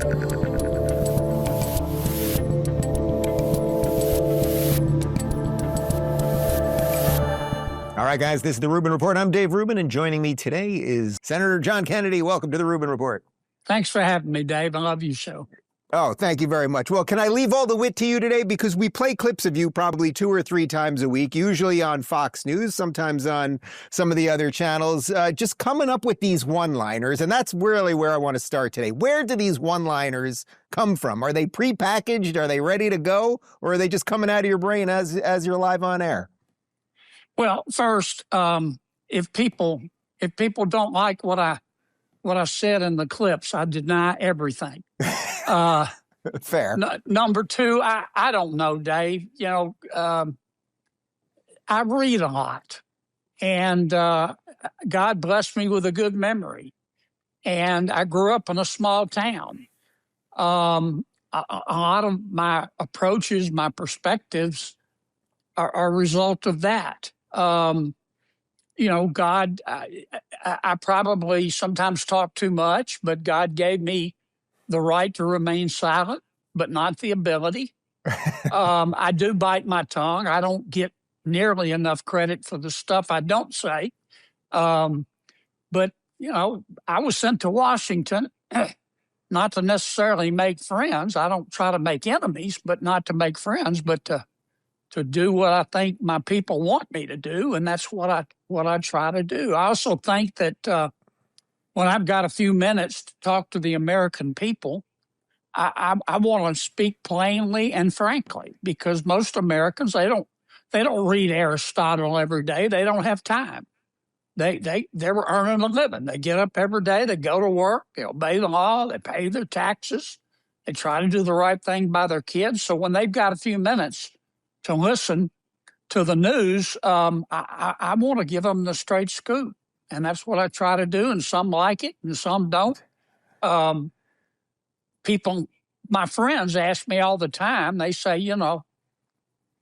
All right, guys, this is the Rubin Report. I'm Dave Rubin, and joining me today is Senator John Kennedy. Welcome to the Rubin Report. Thanks for having me, Dave. I love your show. Oh, thank you very much. Well, can I leave all the wit to you today? Because we play clips of you probably 2 or 3 times a week, usually on Fox News, sometimes on some of the other channels, just coming up with these one-liners. And that's really where I want to start today. Where do these one-liners come from? Are they prepackaged? Are they ready to go? Or are they just coming out of your brain as you're live on air? Well, first, if people don't like what I said in the clips, I deny everything. Fair. Number 2, I don't know, Dave. You know, I read a lot, and God blessed me with a good memory. And I grew up in a small town. A lot of my approaches, my perspectives are a result of that. You know, God, I probably sometimes talk too much, but God gave me the right to remain silent, but not the ability. I do bite my tongue. I don't get nearly enough credit for the stuff I don't say. But, you know, I was sent to Washington not to necessarily make friends. I don't try to make enemies, but not to make friends, but to do what I think my people want me to do, and that's what I try to do. I also think that when I've got a few minutes to talk to the American people, I want to speak plainly and frankly, because most Americans they don't read Aristotle every day. They don't have time. They're earning a living. They get up every day. They go to work. They obey the law. They pay their taxes. They try to do the right thing by their kids. So when they've got a few minutes to listen to the news, I want to give them the straight scoop. And that's what I try to do. And some like it and some don't. People, my friends ask me all the time, they say, you know,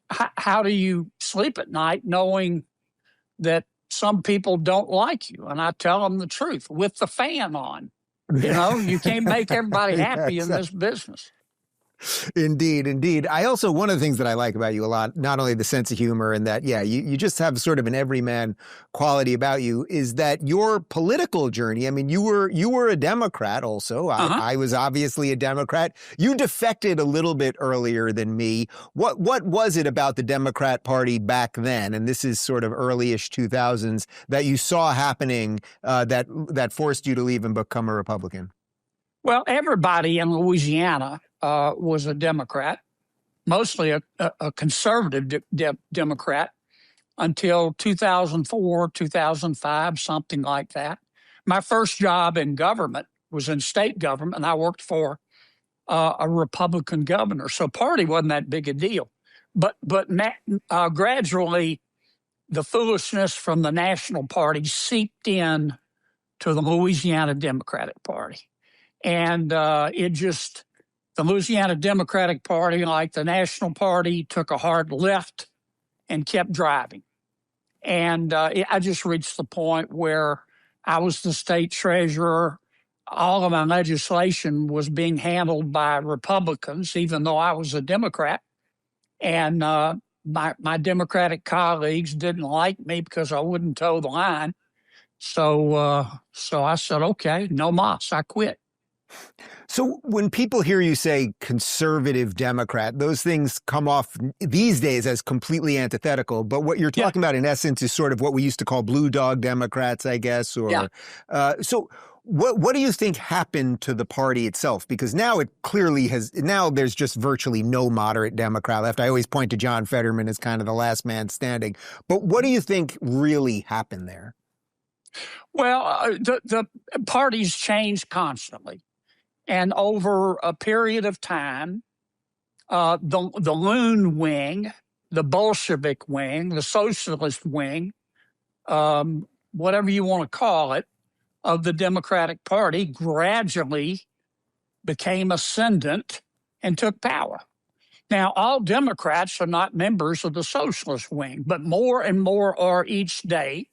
how do you sleep at night knowing that some people don't like you? And I tell them the truth with the fan on. You know, you can't make everybody happy in this business. Indeed, indeed. I also, one of the things that I like about you a lot, not only the sense of humor and that, yeah, you just have sort of an everyman quality about you, is that your political journey, I mean, you were a Democrat also. I was obviously a Democrat. You defected a little bit earlier than me. What was it about the Democrat Party back then, and this is sort of early-ish 2000s, that you saw happening that forced you to leave and become a Republican? Well, everybody in Louisiana was a Democrat, mostly a conservative Democrat until 2004, 2005, something like that. My first job in government was in state government, and I worked for a Republican governor. So party wasn't that big a deal. But gradually, the foolishness from the national party seeped in to the Louisiana Democratic Party. And the Louisiana Democratic Party, like the National Party, took a hard left and kept driving. And I just reached the point where I was the state treasurer. All of my legislation was being handled by Republicans, even though I was a Democrat. And my Democratic colleagues didn't like me because I wouldn't toe the line. So I said, okay, no mas, I quit. So when people hear you say conservative Democrat, those things come off these days as completely antithetical. But what you're talking about, in essence, is sort of what we used to call blue dog Democrats, I guess. Or so what do you think happened to the party itself? Because now it clearly now there's just virtually no moderate Democrat left. I always point to John Fetterman as kind of the last man standing. But what do you think really happened there? Well, the parties change constantly. And over a period of time, the loon wing, the Bolshevik wing, the socialist wing, whatever you want to call it, of the Democratic Party gradually became ascendant and took power. Now, all Democrats are not members of the socialist wing, but more and more are each day.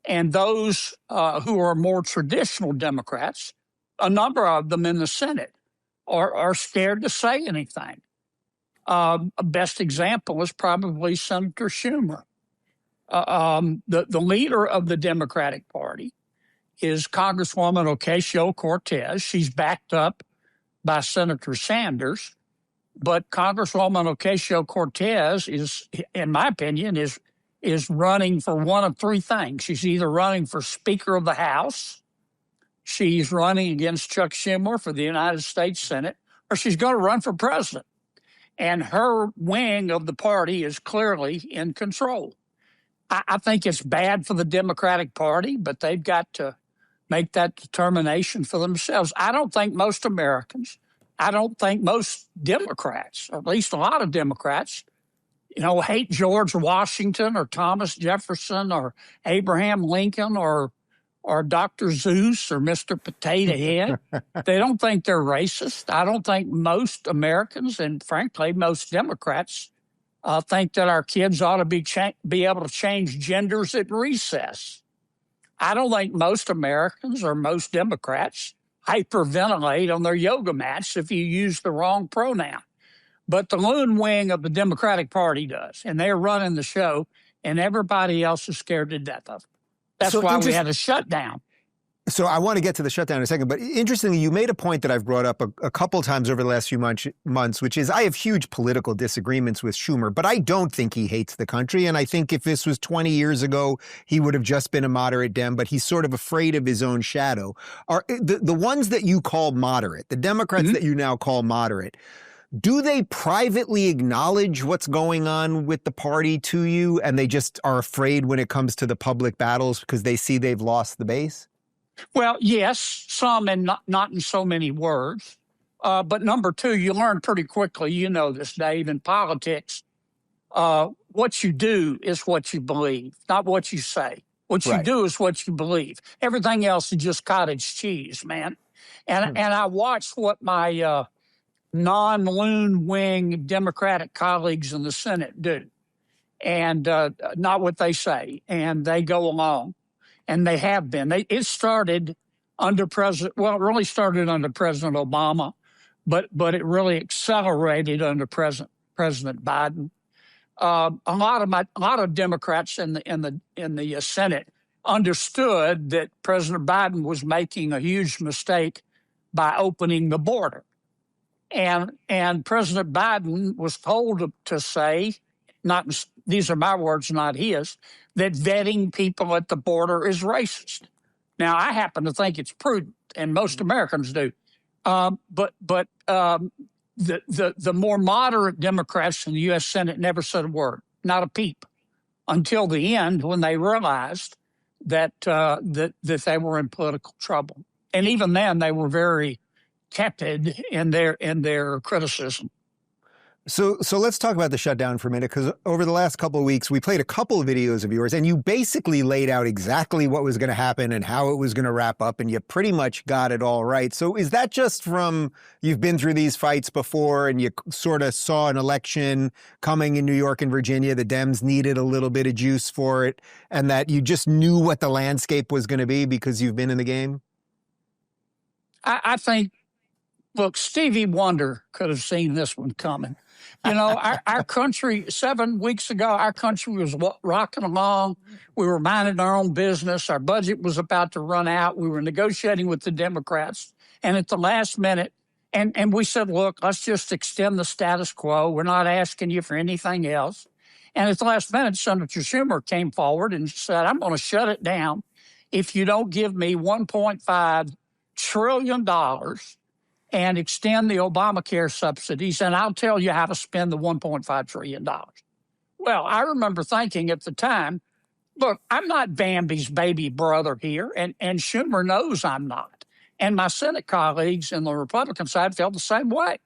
And those who are more traditional Democrats, a number of them in the Senate, are scared to say anything. A best example is probably Senator Schumer. The leader of the Democratic Party is Congresswoman Ocasio-Cortez. She's backed up by Senator Sanders, but Congresswoman Ocasio-Cortez is, in my opinion, is running for one of three things. She's either running for Speaker of the House, she's running against Chuck Schumer for the United States Senate, or she's going to run for president. And her wing of the party is clearly in control. I think it's bad for the Democratic Party, but they've got to make that determination for themselves. I don't think most Americans, I don't think most Democrats, or at least a lot of Democrats, hate George Washington or Thomas Jefferson or Abraham Lincoln or Dr. Seuss or Mr. Potato Head. They don't think they're racist. I don't think most Americans, and frankly, most Democrats, think that our kids ought to be able to change genders at recess. I don't think most Americans or most Democrats hyperventilate on their yoga mats if you use the wrong pronoun. But the loon wing of the Democratic Party does, and they're running the show, and everybody else is scared to death of them. That's why we had a shutdown. So I want to get to the shutdown in a second, but interestingly, you made a point that I've brought up a couple of times over the last few months, which is I have huge political disagreements with Schumer, but I don't think he hates the country. And I think if this was 20 years ago, he would have just been a moderate Dem, but he's sort of afraid of his own shadow. Are the ones that you call moderate, the Democrats that you now call moderate, do they privately acknowledge what's going on with the party to you, and they just are afraid when it comes to the public battles because they see they've lost the base? Well, yes, some, and not in so many words. But number two, you learn pretty quickly, you know this, Dave, in politics, what you do is what you believe, not what you say. What you do is what you believe. Everything else is just cottage cheese, man. And I watched what my non-loon wing Democratic colleagues in the Senate do, and not what they say. And they go along, and they have been. It started under it really started under President Obama, but it really accelerated under President Biden. A lot of Democrats in the Senate understood that President Biden was making a huge mistake by opening the border. And President Biden was told to say, these are my words, not his, that vetting people at the border is racist. Now, I happen to think it's prudent, and most Americans do. But the more moderate Democrats in the U.S. Senate never said a word, not a peep, until the end when they realized that they were in political trouble. And even then, they were very tepid in their criticism. So let's talk about the shutdown for a minute, because over the last couple of weeks, we played a couple of videos of yours, and you basically laid out exactly what was going to happen and how it was going to wrap up, and you pretty much got it all right. So is that just from you've been through these fights before and you sort of saw an election coming in New York and Virginia, the Dems needed a little bit of juice for it, and that you just knew what the landscape was going to be because you've been in the game? I think, look, Stevie Wonder could have seen this one coming. You know, our country, 7 weeks ago, our country was rocking along. We were minding our own business. Our budget was about to run out. We were negotiating with the Democrats. And at the last minute, and we said, look, let's just extend the status quo. We're not asking you for anything else. And at the last minute, Senator Schumer came forward and said, I'm going to shut it down if you don't give me $1.5 trillion and extend the Obamacare subsidies, and I'll tell you how to spend the $1.5 trillion. Well, I remember thinking at the time, look, I'm not Bambi's baby brother here, and Schumer knows I'm not. And my Senate colleagues in the Republican side felt the same way.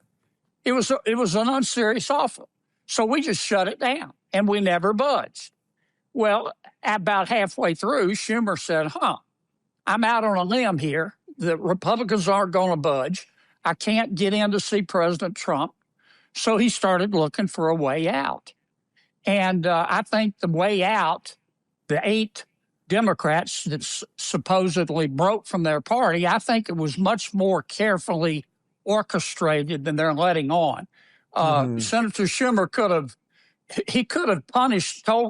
It was an unserious offer. So we just shut it down, and we never budged. Well, about halfway through, Schumer said, I'm out on a limb here. The Republicans aren't going to budge. I can't get in to see President Trump. So he started looking for a way out. And I think the way out, the 8 Democrats that supposedly broke from their party, I think it was much more carefully orchestrated than they're letting on. Senator Schumer could have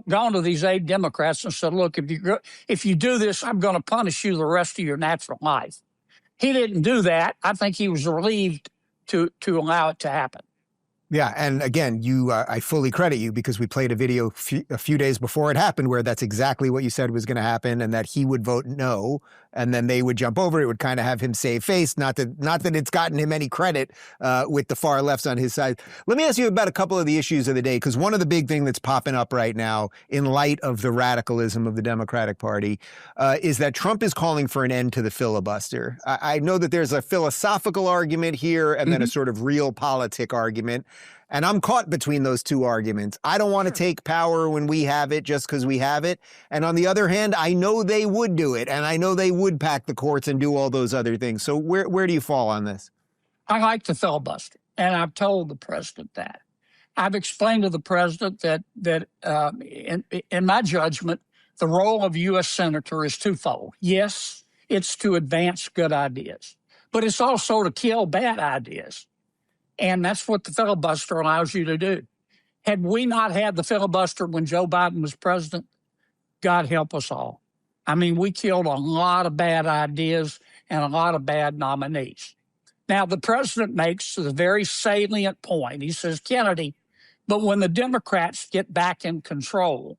gone to these 8 Democrats and said, look, if you do this, I'm going to punish you the rest of your natural life. He didn't do that. I think he was relieved to allow it to happen. Yeah, and again, I fully credit you because we played a video a few days before it happened where that's exactly what you said was going to happen, and that he would vote no, and then they would jump over. It would kind of have him save face. Not that it's gotten him any credit with the far lefts on his side. Let me ask you about a couple of the issues of the day, because one of the big things that's popping up right now, in light of the radicalism of the Democratic Party, is that Trump is calling for an end to the filibuster. I know that there's a philosophical argument here and then a sort of realpolitik argument. And I'm caught between those two arguments. I don't want to take power when we have it just because we have it. And on the other hand, I know they would do it. And I know they would pack the courts and do all those other things. So where do you fall on this? I like the filibuster. And I've told the president that. I've explained to the president that in my judgment, the role of a U.S. Senator is twofold. Yes, it's to advance good ideas, but it's also to kill bad ideas. And that's what the filibuster allows you to do. Had we not had the filibuster when Joe Biden was president, God help us all. I mean, we killed a lot of bad ideas and a lot of bad nominees. Now, the president makes a very salient point. He says, Kennedy, but when the Democrats get back in control,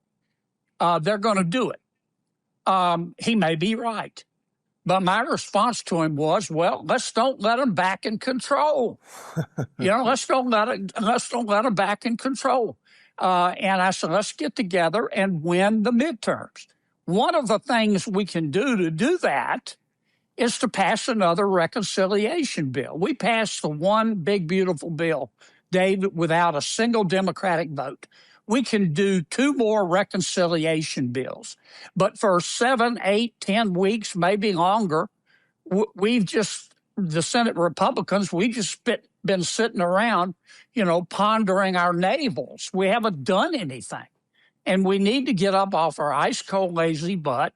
they're going to do it. He may be right. But my response to him was, well, let's don't let them back in control. Let's don't let them back in control. And I said, let's get together and win the midterms. One of the things we can do to do that is to pass another reconciliation bill. We passed the one big, beautiful bill, David, without a single Democratic vote. We can do 2 more reconciliation bills. But for 7, 8, 10 weeks, maybe longer, the Senate Republicans, we've just been sitting around, pondering our navels. We haven't done anything. And we need to get up off our ice cold, lazy butt,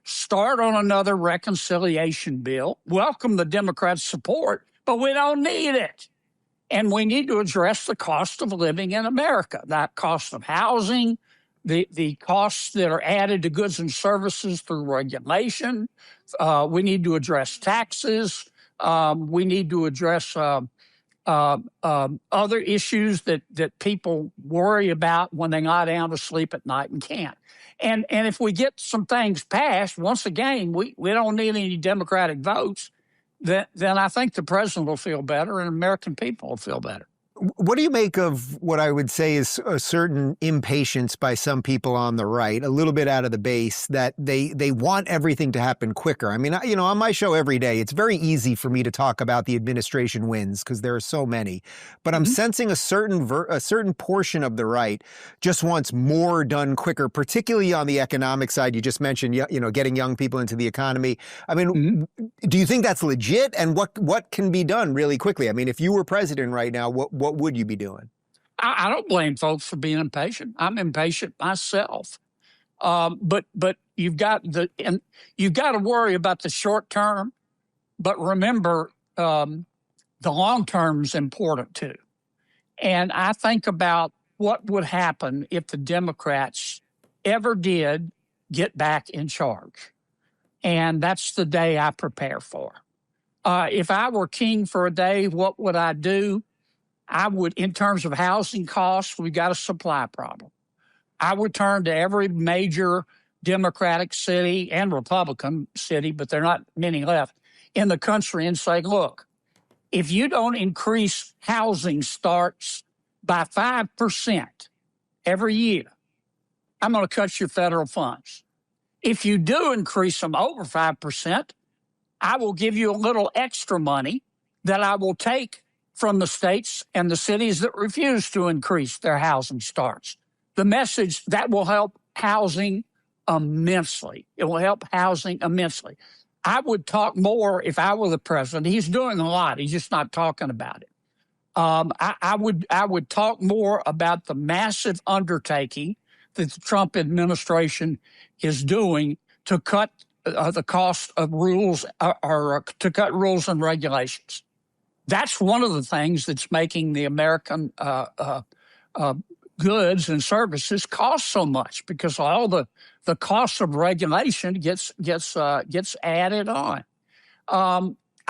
start on another reconciliation bill, welcome the Democrats' support, but we don't need it. And we need to address the cost of living in America, that cost of housing, the costs that are added to goods and services through regulation. We need to address taxes. We need to address other issues that people worry about when they lie down to sleep at night and can't. And if we get some things passed, once again, we don't need any Democratic votes. Then I think the president will feel better and American people will feel better. What do you make of what I would say is a certain impatience by some people on the right, a little bit out of the base, that they want everything to happen quicker? I mean, on my show every day, it's very easy for me to talk about the administration wins because there are so many. But I'm sensing a certain portion of the right just wants more done quicker, particularly on the economic side. You just mentioned, getting young people into the economy. I mean, do you think that's legit? And what can be done really quickly? I mean, if you were president right now, what would you be doing? I don't blame folks for being impatient. I'm impatient myself. But you've got to worry about the short term. But remember, the long term is important too. And I think about what would happen if the Democrats ever did get back in charge. And that's the day I prepare for. If I were king for a day, what would I do? I would, in terms of housing costs, we've got a supply problem. I would turn to every major Democratic city and Republican city, but there are not many left in the country, and say, look, if you don't increase housing starts by 5% every year, I'm going to cut your federal funds. If you do increase them over 5%, I will give you a little extra money that I will take from the states and the cities that refuse to increase their housing starts. The message that will help housing immensely. It will help housing immensely. I would talk more if I were the president. He's doing a lot. He's just not talking about it. I would talk more about the massive undertaking that the Trump administration is doing to cut the cost of rules or to cut rules and regulations. That's one of the things that's making the American goods and services cost so much, because all the cost of regulation gets added on.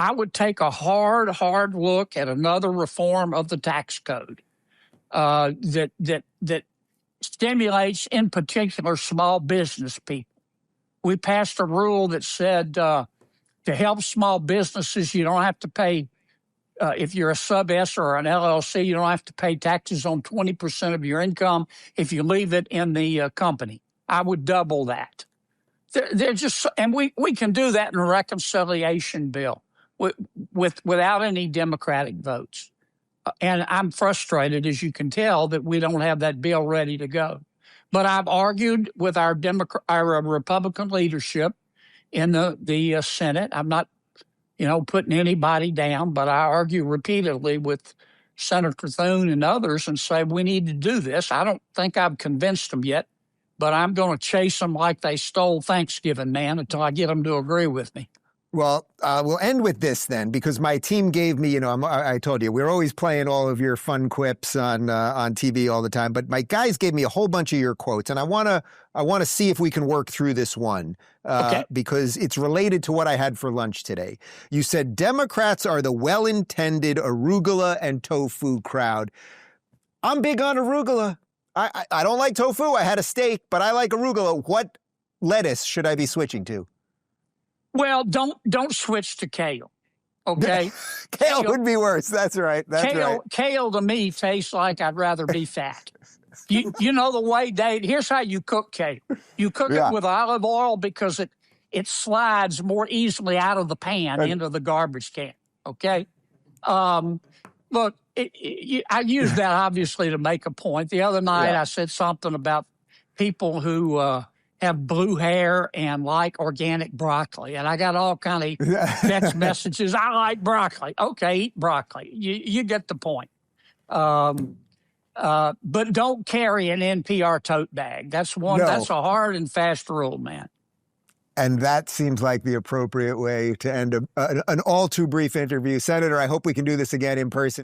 I would take a hard look at another reform of the tax code that stimulates, in particular, small business people. We passed a rule that said to help small businesses, you don't have to pay. If you're a sub-S or an LLC, you don't have to pay taxes on 20% of your income if you leave it in the company. I would double that. They're just, and we can do that in a reconciliation bill without any Democratic votes. And I'm frustrated, as you can tell, that we don't have that bill ready to go. But I've argued with our Republican leadership in the Senate. I'm not putting anybody down, but I argue repeatedly with Senator Thune and others and say we need to do this. I don't think I've convinced them yet, but I'm going to chase them like they stole Thanksgiving, man, until I get them to agree with me. Well, we'll end with this then, because my team gave me, I told you, we're always playing all of your fun quips on TV all the time, but my guys gave me a whole bunch of your quotes, and I want to see if we can work through this one, Okay. because it's related to what I had for lunch today. You said Democrats are the well-intended arugula and tofu crowd. I'm big on arugula. I don't like tofu. I had a steak, but I like arugula. What lettuce should I be switching to? Well, don't switch to kale, okay? Kale would be worse. That's right. Kale to me tastes like I'd rather be fat. You know the way, Dave, here's how you cook kale. You cook it with olive oil because it slides more easily out of the pan into the garbage can, okay? Look, I used that obviously to make a point. The other night I said something about people who have blue hair and like organic broccoli. And I got all kind of text messages. I like broccoli. Okay, eat broccoli. You get the point. But don't carry an NPR tote bag. That's That's a hard and fast rule, man. And that seems like the appropriate way to end an all too brief interview. Senator, I hope we can do this again in person.